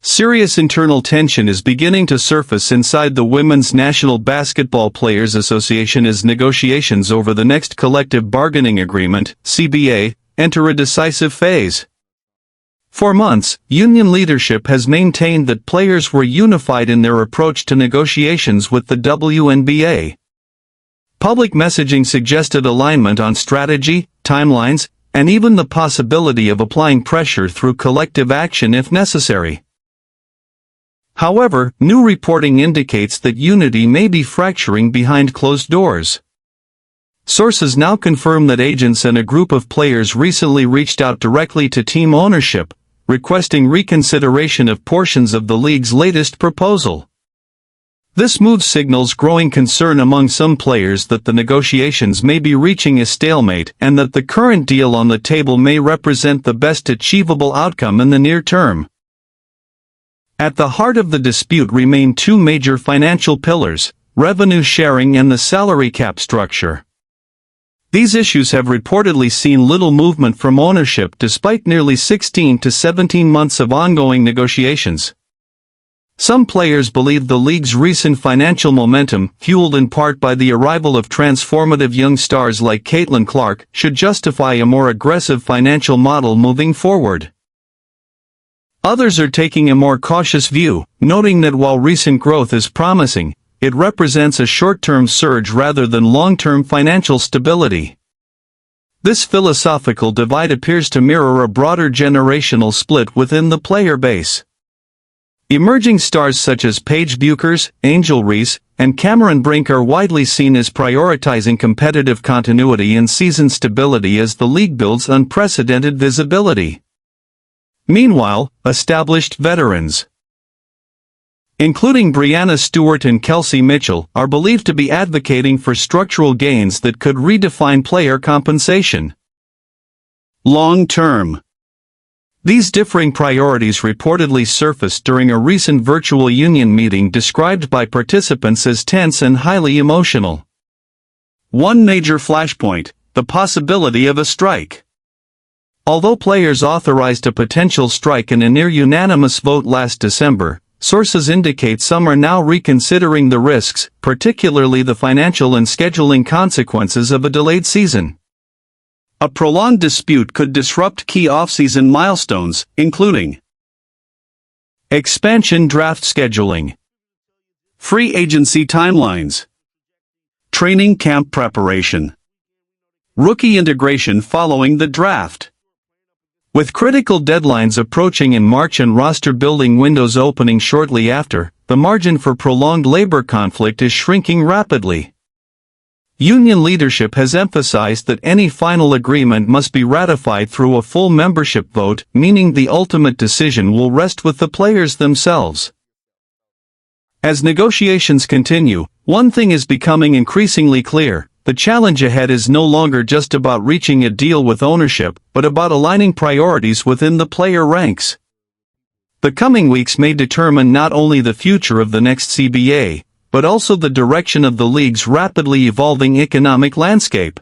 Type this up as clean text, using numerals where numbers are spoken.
Serious internal tension is beginning to surface inside the Women's National Basketball Players Association as negotiations over the next collective bargaining agreement, CBA, enter a decisive phase. For months, union leadership has maintained that players were unified in their approach to negotiations with the WNBA. Public messaging suggested alignment on strategy, timelines, and even the possibility of applying pressure through collective action if necessary. However, new reporting indicates that unity may be fracturing behind closed doors. Sources now confirm that agents and a group of players recently reached out directly to team ownership, requesting reconsideration of portions of the league's latest proposal. This move signals growing concern among some players that the negotiations may be reaching a stalemate and that the current deal on the table may represent the best achievable outcome in the near term. At the heart of the dispute remain two major financial pillars: revenue sharing and the salary cap structure. These issues have reportedly seen little movement from ownership despite nearly 16 to 17 months of ongoing negotiations. Some players believe the league's recent financial momentum, fueled in part by the arrival of transformative young stars like Caitlin Clark, should justify a more aggressive financial model moving forward. Others are taking a more cautious view, noting that while recent growth is promising, it represents a short-term surge rather than long-term financial stability. This philosophical divide appears to mirror a broader generational split within the player base. Emerging stars such as Paige Bueckers, Reese, and Brink are widely seen as prioritizing competitive continuity and season stability as the league builds unprecedented visibility. Meanwhile, established veterans, including Breanna, Stewart and Kelsey, are believed to be advocating for structural gains that could redefine player compensation long-term. These differing priorities reportedly surfaced during a recent virtual union meeting described by participants as tense and highly emotional. One major flashpoint: the possibility of a strike. Although players authorized a potential strike in a near-unanimous vote last December, sources indicate some are now reconsidering the risks, particularly the financial and scheduling consequences of a delayed season. A prolonged dispute could disrupt key off-season milestones, including expansion draft scheduling, free agency timelines, training camp preparation, rookie integration following the draft. With critical deadlines approaching in March and roster-building windows opening shortly after, the margin for prolonged labor conflict is shrinking rapidly. Union leadership has emphasized that any final agreement must be ratified through a full membership vote, meaning the ultimate decision will rest with the players themselves. As negotiations continue, one thing is becoming increasingly clear: the challenge ahead is no longer just about reaching a deal with ownership, but about aligning priorities within the player ranks. The coming weeks may determine not only the future of the next CBA, but also the direction of the league's rapidly evolving economic landscape.